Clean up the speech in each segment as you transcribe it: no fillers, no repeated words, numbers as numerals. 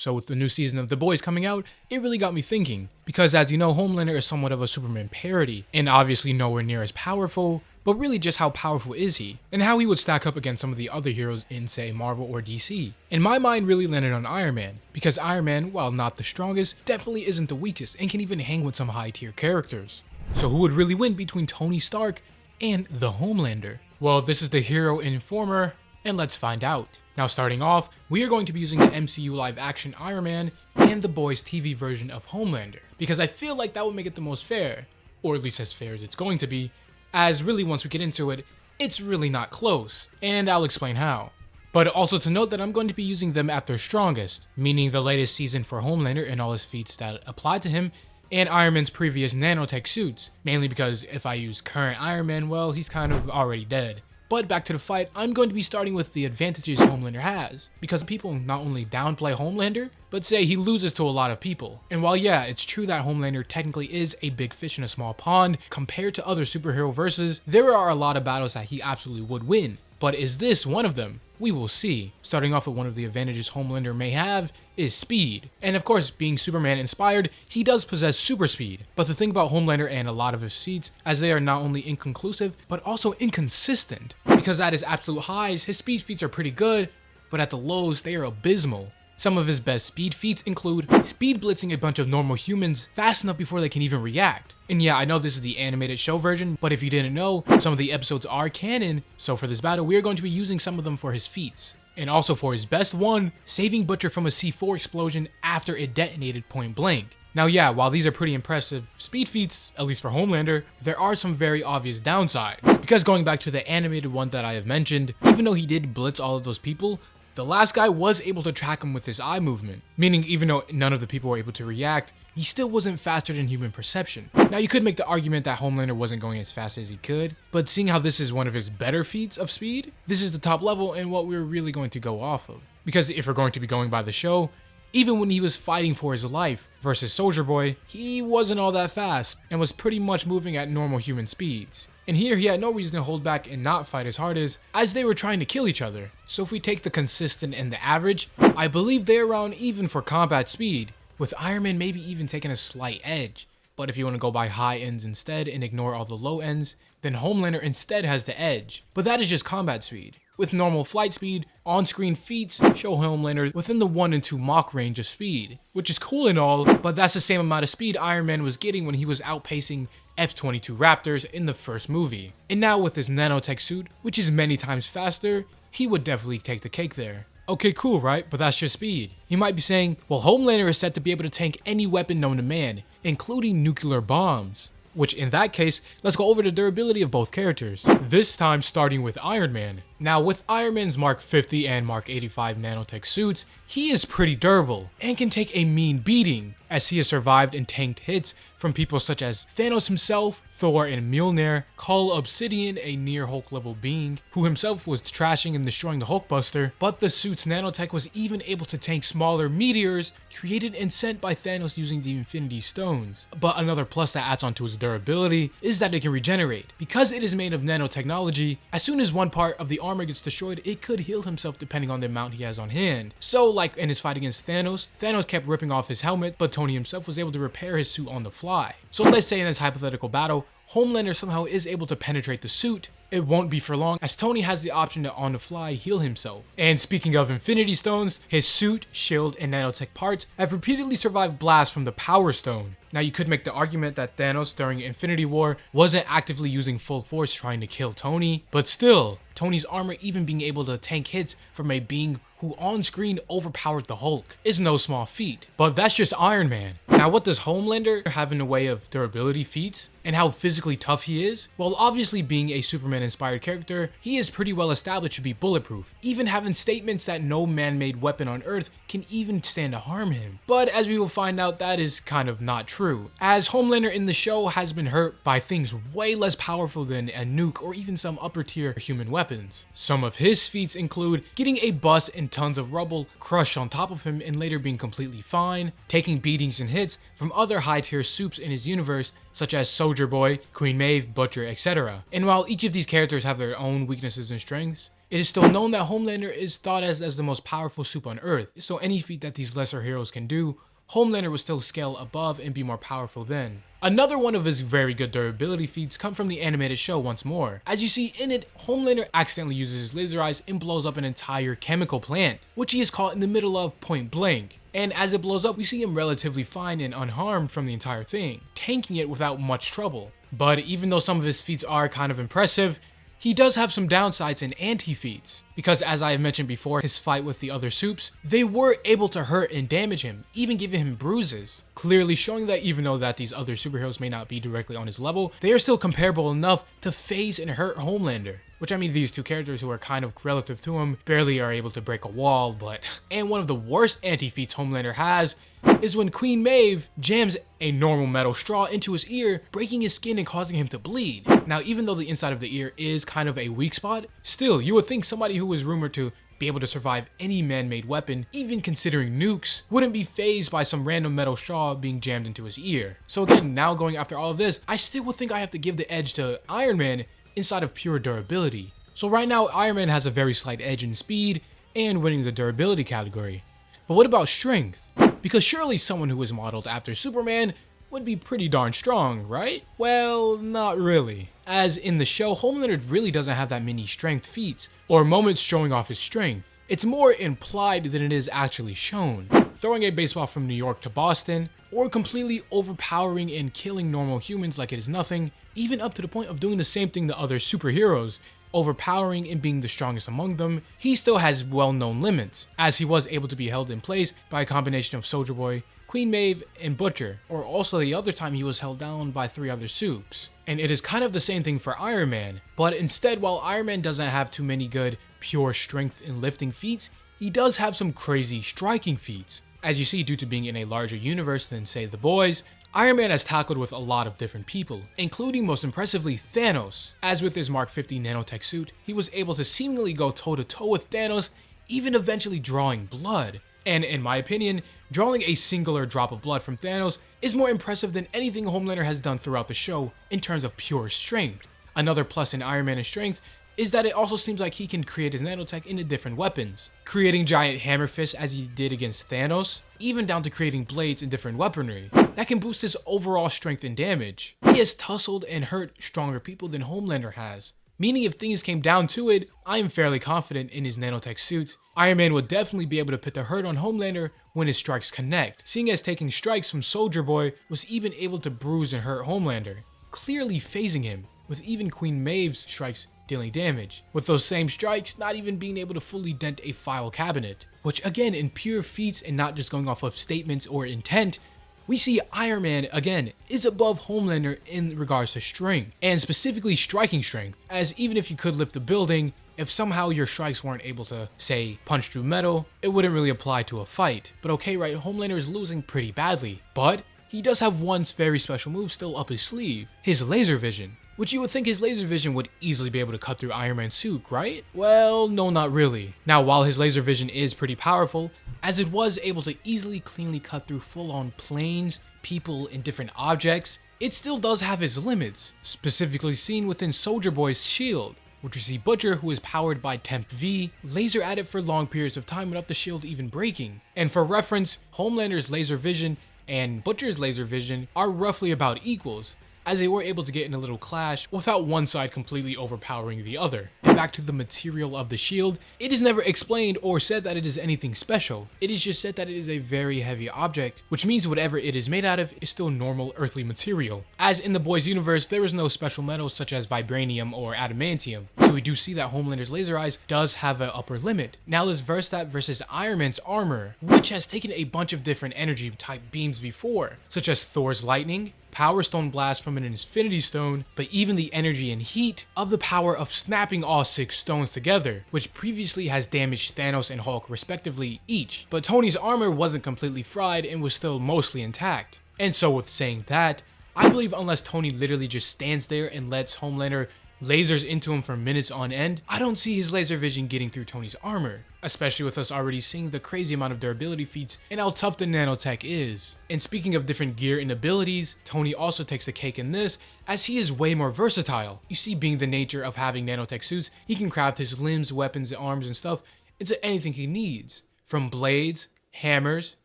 So with the new season of The Boys coming out, it really got me thinking, because as you know, Homelander is somewhat of a Superman parody, and obviously nowhere near as powerful, but really just how powerful is he, and how he would stack up against some of the other heroes in, say, Marvel or DC. And my mind really landed on Iron Man, because Iron Man, while not the strongest, definitely isn't the weakest, and can even hang with some high tier characters. So who would really win between Tony Stark and the Homelander? Well, this is the Hero Informer, and let's find out. Now starting off, we are going to be using the MCU live action Iron Man and The Boys TV version of Homelander, because I feel like that would make it the most fair, or at least as fair as it's going to be, as really once we get into it, it's really not close, and I'll explain how. But also to note that I'm going to be using them at their strongest, meaning the latest season for Homelander and all his feats that apply to him, and Iron Man's previous nanotech suits, mainly because if I use current Iron Man, well, he's kind of already dead. But back to the fight, I'm going to be starting with the advantages Homelander has, because people not only downplay Homelander, but say he loses to a lot of people. And while yeah, it's true that Homelander technically is a big fish in a small pond, compared to other superhero verses, there are a lot of battles that he absolutely would win. But is this one of them? We will see. Starting off with one of the advantages Homelander may have is speed. And of course, being Superman inspired, he does possess super speed. But the thing about Homelander and a lot of his feats, as they are not only inconclusive, but also inconsistent. Because at his absolute highs, his speed feats are pretty good, but at the lows, they are abysmal. Some of his best speed feats include speed blitzing a bunch of normal humans fast enough before they can even react. And yeah, I know this is the animated show version, but if you didn't know, some of the episodes are canon, so for this battle, we are going to be using some of them for his feats. And also for his best one, saving Butcher from a C4 explosion after it detonated point blank. Now yeah, while these are pretty impressive speed feats, at least for Homelander, there are some very obvious downsides. Because going back to the animated one that I have mentioned, even though he did blitz all of those people, the last guy was able to track him with his eye movement, meaning even though none of the people were able to react, he still wasn't faster than human perception. Now you could make the argument that Homelander wasn't going as fast as he could, but seeing how this is one of his better feats of speed, this is the top level and what we're really going to go off of. Because if we're going to be going by the show, even when he was fighting for his life versus Soldier Boy, he wasn't all that fast and was pretty much moving at normal human speeds. And here he had no reason to hold back and not fight as hard as they were trying to kill each other. So if we take the consistent and the average, I believe they're around even for combat speed, with Iron Man maybe even taking a slight edge. But if you want to go by high ends instead and ignore all the low ends, then Homelander instead has the edge. But that is just combat speed. With normal flight speed, on-screen feats show Homelander within the 1 and 2 Mach range of speed, which is cool and all, but that's the same amount of speed Iron Man was getting when he was outpacing F-22 Raptors in the first movie. And now with his nanotech suit, which is many times faster, he would definitely take the cake there. Okay, cool, right? But that's just speed. You might be saying, well, Homelander is said to be able to tank any weapon known to man, including nuclear bombs. Which in that case, let's go over the durability of both characters. This time starting with Iron Man. Now with Iron Man's Mark 50 and Mark 85 nanotech suits, he is pretty durable and can take a mean beating, as he has survived and tanked hits from people such as Thanos himself, Thor and Mjolnir, Cull Obsidian, a near Hulk level being, who himself was trashing and destroying the Hulkbuster, but the suit's nanotech was even able to tank smaller meteors created and sent by Thanos using the Infinity Stones. But another plus that adds on to its durability is that it can regenerate. Because it is made of nanotechnology, as soon as one part of the armor gets destroyed, it could heal himself depending on the amount he has on hand. So like in his fight against Thanos, Thanos kept ripping off his helmet, but Tony himself was able to repair his suit on the fly. So let's say in this hypothetical battle, Homelander somehow is able to penetrate the suit. It won't be for long, as Tony has the option to on the fly heal himself. And speaking of Infinity Stones, his suit, shield, and nanotech parts have repeatedly survived blasts from the Power Stone. Now you could make the argument that Thanos during Infinity War wasn't actively using full force trying to kill Tony, but still, Tony's armor even being able to tank hits from a being who on screen overpowered the Hulk is no small feat. But that's just Iron Man. Now what does Homelander have in the way of durability feats? And how physically tough he is? Well, obviously being a Superman inspired character, he is pretty well established to be bulletproof, even having statements that no man-made weapon on Earth can even stand to harm him. But as we will find out, that is kind of not true, as Homelander in the show has been hurt by things way less powerful than a nuke or even some upper tier human weapons. Some of his feats include getting a bus and tons of rubble crushed on top of him and later being completely fine, taking beatings and hits from other high tier supes in his universe such as Soldier Boy, Queen Maeve, Butcher, etc. And while each of these characters have their own weaknesses and strengths, It is still known that Homelander is thought as the most powerful suit on Earth, so any feat that these lesser heroes can do, Homelander would still scale above and be more powerful than. Another one of his very good durability feats come from the animated show once more. As you see in it, Homelander accidentally uses his laser eyes and blows up an entire chemical plant, which he is caught in the middle of point blank. And as it blows up, we see him relatively fine and unharmed from the entire thing, tanking it without much trouble. But even though some of his feats are kind of impressive, he does have some downsides and anti-feats, because as I have mentioned before, his fight with the other supes, they were able to hurt and damage him, even giving him bruises, clearly showing that even though that these other superheroes may not be directly on his level, they are still comparable enough to phase and hurt Homelander. Which, I mean, these two characters who are kind of relative to him barely are able to break a wall, but... And one of the worst anti-feats Homelander has is when Queen Maeve jams a normal metal straw into his ear, breaking his skin and causing him to bleed. Now, even though the inside of the ear is kind of a weak spot, still, you would think somebody who was rumored to be able to survive any man-made weapon, even considering nukes, wouldn't be phased by some random metal straw being jammed into his ear. So again, now going after all of this, I still would think I have to give the edge to Iron Man inside of pure durability. So right now, Iron Man has a very slight edge in speed and winning the durability category. But what about strength? Because surely someone who is modeled after Superman would be pretty darn strong, right? Well, not really. As in the show, Homelander really doesn't have that many strength feats or moments showing off his strength. It's more implied than it is actually shown. Throwing a baseball from New York to Boston, or completely overpowering and killing normal humans like it is nothing, even up to the point of doing the same thing to other superheroes, overpowering and being the strongest among them, he still has well-known limits, as he was able to be held in place by a combination of Soldier Boy, Queen Maeve, and Butcher, or also the other time he was held down by 3 other supes. And it is kind of the same thing for Iron Man, but instead, while Iron Man doesn't have too many good pure strength and lifting feats, he does have some crazy striking feats. As you see, due to being in a larger universe than, say, The Boys, Iron Man has tackled with a lot of different people, including most impressively Thanos. As with his Mark 50 nanotech suit, he was able to seemingly go toe-to-toe with Thanos, even eventually drawing blood. And in my opinion, drawing a singular drop of blood from Thanos is more impressive than anything Homelander has done throughout the show in terms of pure strength. Another plus in Iron Man's strength is that it also seems like he can create his nanotech into different weapons, creating giant hammer fists as he did against Thanos, even down to creating blades and different weaponry that can boost his overall strength and damage. He has tussled and hurt stronger people than Homelander has, meaning if things came down to it, I am fairly confident in his nanotech suits, Iron Man would definitely be able to put the hurt on Homelander when his strikes connect, seeing as taking strikes from Soldier Boy was even able to bruise and hurt Homelander, clearly phasing him, with even Queen Maeve's strikes dealing damage, with those same strikes not even being able to fully dent a file cabinet. Which again, in pure feats and not just going off of statements or intent, we see Iron Man, again, is above Homelander in regards to strength, and specifically striking strength, as even if you could lift a building, if somehow your strikes weren't able to, say, punch through metal, it wouldn't really apply to a fight. But okay, right, Homelander is losing pretty badly, but he does have one very special move still up his sleeve, his laser vision. Which you would think his laser vision would easily be able to cut through Iron Man's suit, right? Well, no, not really. Now, while his laser vision is pretty powerful, as it was able to easily cleanly cut through full-on planes, people, and different objects, it still does have its limits, specifically seen within Soldier Boy's shield, which we see Butcher, who is powered by Temp V, laser at it for long periods of time without the shield even breaking. And for reference, Homelander's laser vision and Butcher's laser vision are roughly about equals, as they were able to get in a little clash without one side completely overpowering the other. And back to the material of the shield, it is never explained or said that it is anything special. It is just said that it is a very heavy object, which means whatever it is made out of is still normal earthly material. As in the Boys universe, there is no special metals such as vibranium or adamantium, so we do see that Homelander's laser eyes does have an upper limit. Now let's verse that versus Iron Man's armor, which has taken a bunch of different energy type beams before, such as Thor's lightning, Power Stone Blast from an Infinity Stone, but even the energy and heat of the power of snapping all 6 stones together, which previously has damaged Thanos and Hulk respectively each. But Tony's armor wasn't completely fried and was still mostly intact. And so with saying that, I believe unless Tony literally just stands there and lets Homelander lasers into him for minutes on end, I don't see his laser vision getting through Tony's armor. especially with us already seeing the crazy amount of durability feats and how tough the nanotech is. And speaking of different gear and abilities, Tony also takes the cake in this, as he is way more versatile. You see, being the nature of having nanotech suits, he can craft his limbs, weapons, arms, and stuff into anything he needs, from blades, hammers,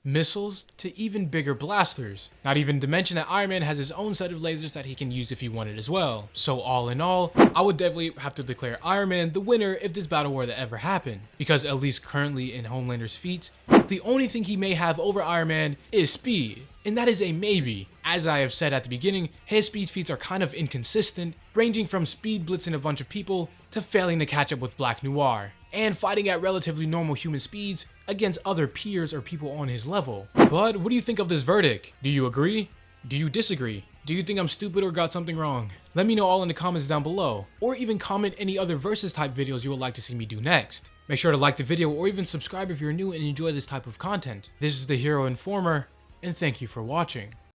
missiles, to even bigger blasters. Not even to mention that Iron Man has his own set of lasers that he can use if he wanted as well. So all in all, I would definitely have to declare Iron Man the winner if this battle were to ever happen, because at least currently in Homelander's feats, the only thing he may have over Iron Man is speed, and that is a maybe. As I have said at the beginning, his speed feats are kind of inconsistent, ranging from speed blitzing a bunch of people to failing to catch up with Black Noir, and fighting at relatively normal human speeds against other peers or people on his level. But what do you think of this verdict? Do you agree? Do you disagree? Do you think I'm stupid or got something wrong? Let me know all in the comments down below, or even comment any other versus type videos you would like to see me do next. Make sure to like the video or even subscribe if you're new and enjoy this type of content. This is the Hero Informer, and thank you for watching.